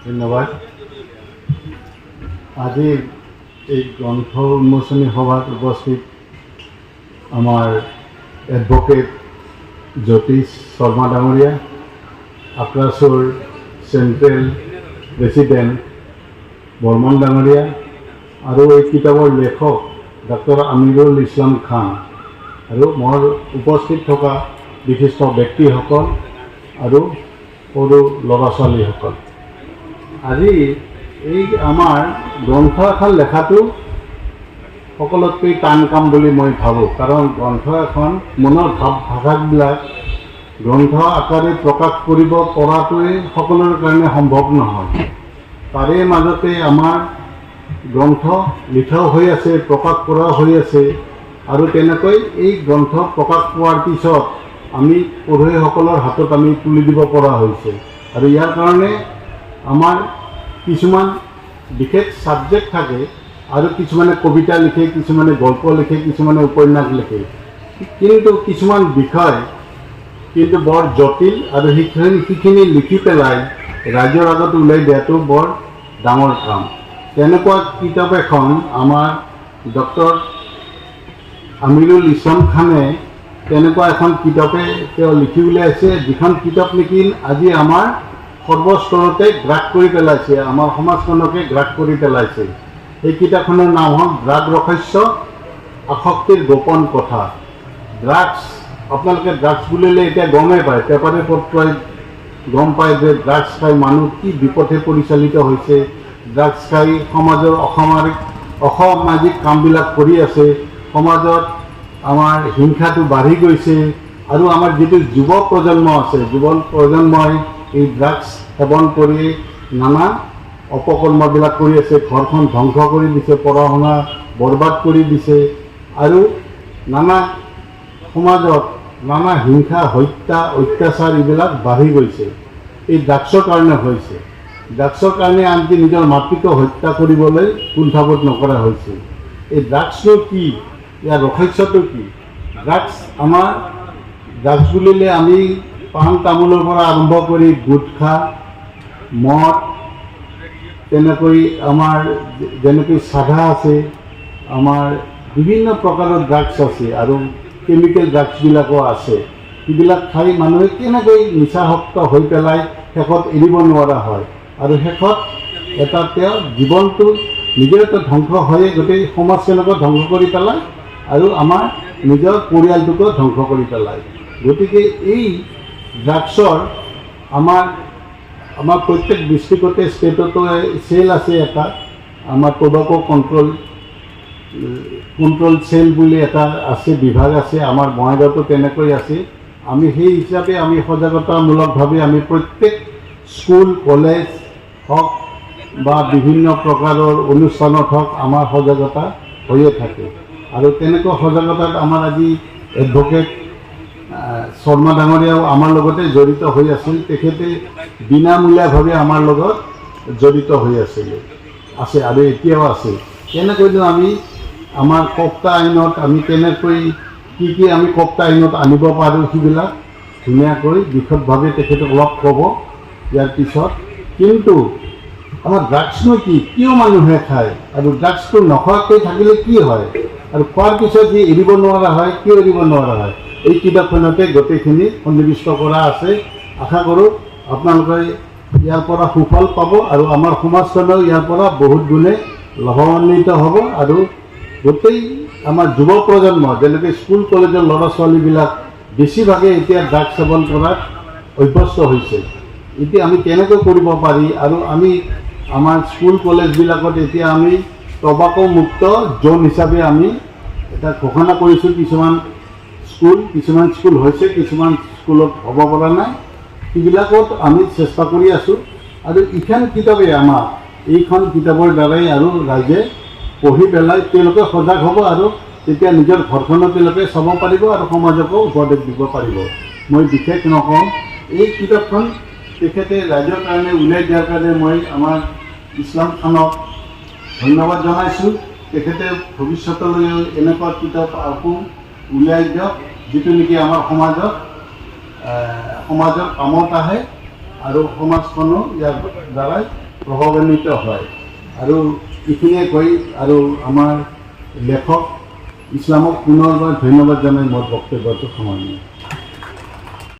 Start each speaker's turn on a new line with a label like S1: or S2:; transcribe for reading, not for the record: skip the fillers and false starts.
S1: ধন্যবাদ। আজিৰ এই গ্ৰন্থ উন্মোচনী সভাত উপস্থিত আমাৰ এডভোকেট জ্যোতিষ শৰ্মা ডাঙৰীয়া, আক্ৰাছৰ চেণ্ট্ৰেল প্ৰেচিডেণ্ট বৰ্মন ডাঙৰীয়া আৰু এই কিতাপৰ লেখক ডক্টৰ আমিৰুল ইছলাম খান আৰু মোৰ উপস্থিত থকা বিশিষ্ট ব্যক্তিসকল আৰু সৰু ল'ৰা ছোৱালীসকল, আজি এই আমাৰ গ্ৰন্থ এখন লেখাটো সকলোতকৈ টান কাম বুলি মই ভাবোঁ। কাৰণ গ্ৰন্থ এখন মনৰ ভাৱ ভাষাবিলাক গ্ৰন্থ আকাৰে প্ৰকাশ কৰিব পৰাটোৱে সকলোৰে কাৰণে সম্ভৱ নহয়। তাৰে মাজতে আমাৰ গ্ৰন্থ লিখাও হৈ আছে, প্ৰকাশ কৰা হৈ আছে আৰু তেনেকৈ এই গ্ৰন্থ প্ৰকাশ পোৱাৰ পিছত আমি পঢ়ুৱৈসকলৰ হাতত আমি তুলি দিব পৰা হৈছে। আৰু ইয়াৰ কাৰণে আমাৰ কিছুমান বিশেষ ছাবজেক্ট থাকে আৰু কিছুমানে কবিতা লিখে, কিছুমানে গল্প লিখে, কিছুমানে উপন্যাস লিখে, কিন্তু কিছুমান বিষয় কিন্তু বৰ জটিল আৰু সেইখিনি লিখি পেলাই ৰাইজৰ আগত ওলাই দিয়াটো বৰ ডাঙৰ কাম। তেনেকুৱা কিতাপ এখন আমাৰ ডক্টৰ আমিৰুল ইছলাম খানে তেনেকুৱা এখন কিতাপে তেওঁ লিখি উলিয়াইছে, যিখন কিতাপ নেকি আজি আমাৰ সৰ্বস্তৰতে গ্ৰাস কৰি পেলাইছে, আমাৰ সমাজখনকে গ্ৰাস কৰি পেলাইছে। এই কিতাপখনৰ নাম হ'ল ড্ৰাগ ৰহস্য, আসক্তিৰ গোপন কথা। ড্ৰাগছ, আপোনালোকে ড্ৰাগছ বুলিলে এতিয়া গমেই পায়, পেপাৰে পত্ৰই গম পায় যে ড্ৰাগছ খাই মানুহ কি বিপথে পৰিচালিত হৈছে, ড্ৰাগছ খাই সমাজৰ অসামাজিক কামবিলাক কৰি আছে, সমাজত আমাৰ হিংসাটো বাঢ়ি গৈছে আৰু আমাৰ যিটো যুৱ প্ৰজন্ম আছে, যুৱ প্ৰজন্মই এই ড্ৰাগছ সেৱন কৰি নানা অপকৰ্মবিলাক কৰি আছে, ঘৰখন ধ্বংস কৰি দিছে, পঢ়া শুনা বৰবাদ কৰি দিছে আৰু নানা সমাজত নানা হিংসা, হত্যা, অত্যাচাৰ এইবিলাক বাঢ়ি গৈছে। এই ড্ৰাগছৰ কাৰণে হৈছে। ড্ৰাগছৰ কাৰণে আনকি নিজৰ মাতৃকে হত্যা কৰিবলৈ কুণ্ঠাবোধ নকৰা হৈছে। এই ড্ৰাগছটো কি, ইয়াৰ ৰহস্যটো কি? ড্ৰাগছ বুলিলে আমি পাণ তামোলৰ পৰা আৰম্ভ কৰি গুটখা, মদ, তেনেকৈ আমাৰ যেনেকৈ চাধা আছে, আমাৰ বিভিন্ন প্ৰকাৰৰ ড্ৰাগছ আছে আৰু কেমিকেল ড্ৰাগছবিলাকো আছে। সেইবিলাক খাই মানুহে কেনেকৈ নিচাসক্ত হৈ পেলাই শেষত এৰিব নোৱাৰা হয় আৰু শেষত তেওঁ জীৱনটো নিজেতো ধ্বংস হৈয়ে গোটেই সমাজখনকো ধ্বংস কৰি পেলায় আৰু আমাৰ নিজৰ পৰিয়ালটোকো ধ্বংস কৰি পেলায়। গতিকে এই ড্ৰাগছৰ আমাৰ প্ৰত্যেক ডিষ্ট্ৰিক্টতে, ষ্টেটতো চেল আছে এটা, আমাৰ টোবাকো কণ্ট্ৰল চেল বুলি এটা আছে, বিভাগ আছে, আমাৰ বঙাইগাঁৱতো তেনেকৈ আছে। আমি সেই হিচাপে আমি সজাগতামূলকভাৱে আমি প্ৰত্যেক স্কুল, কলেজ হওক বা বিভিন্ন প্ৰকাৰৰ অনুষ্ঠানত হওক আমাৰ সজাগতা হৈয়ে থাকে। আৰু তেনেকুৱা সজাগতাত আমাৰ আজি এডভোকেট শৰ্মা ডাঙৰীয়াও আমাৰ লগতে জড়িত হৈ আছিল। তেখেতে বিনামূলীয়াভাৱে আমাৰ লগত জড়িত হৈ আছে আৰু এতিয়াও আছে। কেনেকৈনো আমি আমাৰ কপ্তা আইনত আমি কেনেকৈ কি আমি কপ্তা আইনত আনিব পাৰোঁ সেইবিলাক ধুনীয়াকৈ বিশদভাৱে তেখেতে অলপ ক'ব ইয়াৰ পিছত। কিন্তু আমাৰ ড্ৰাগছনো কি, কিয় মানুহে খায় আৰু ড্ৰাগছটো নোখোৱাকৈ থাকিলে কি হয় আৰু খোৱাৰ পিছত যি এৰিব নোৱাৰা হয়, কিয় এৰিব নোৱাৰা হয়, এই কিতাপখনতে গোটেইখিনি সন্নিৱিষ্ট কৰা আছে। আশা কৰোঁ আপোনালোকে ইয়াৰ পৰা সুফল পাব আৰু আমাৰ সমাজখনেও ইয়াৰ পৰা বহুত গুণে লাভান্বিত হ'ব আৰু গোটেই আমাৰ যুৱ প্ৰজন্ম, যেনেকৈ স্কুল কলেজৰ ল'ৰা ছোৱালীবিলাক বেছিভাগে এতিয়া ড্ৰাগছ সেৱন কৰাত অভ্যস্ত হৈছে। এতিয়া আমি কেনেকৈ কৰিব পাৰি আৰু আমি আমাৰ স্কুল কলেজবিলাকত এতিয়া আমি টবাকো মুক্ত জ'ন হিচাপে আমি এটা ঘোষণা কৰিছোঁ। কিছুমান স্কুল হৈছে, কিছুমান স্কুলত হ'ব পৰা নাই, সেইবিলাকত আমি চেষ্টা কৰি আছোঁ। আৰু এইখন কিতাপৰ দ্বাৰাই আৰু ৰাইজে পঢ়ি পেলাই তেওঁলোকে সজাগ হ'ব আৰু তেতিয়া নিজৰ ঘৰখনো তেওঁলোকে চাব পাৰিব আৰু সমাজকো উপদেশ দিব পাৰিব। মই বিশেষ নকওঁ। এই কিতাপখন তেখেতে ৰাইজৰ কাৰণে উলিয়াই দিয়াৰ কাৰণে মই আমাৰ ইছলাম খানক ধন্যবাদ জনাইছোঁ। তেখেতে ভৱিষ্যতলৈ এনেকুৱা কিতাপ আকৌ উলিয়াই দিয়ক, যিটো নেকি আমাৰ সমাজৰ কামত আহে আৰু সমাজখনো ইয়াৰ দ্বাৰাই প্ৰভাৱান্বিত হয়। আৰু এইখিনিয়ে কৈ আৰু আমাৰ লেখক ইছলামক পুনৰবাৰ ধন্যবাদ জনাই মোৰ বক্তব্যটো সামৰণি।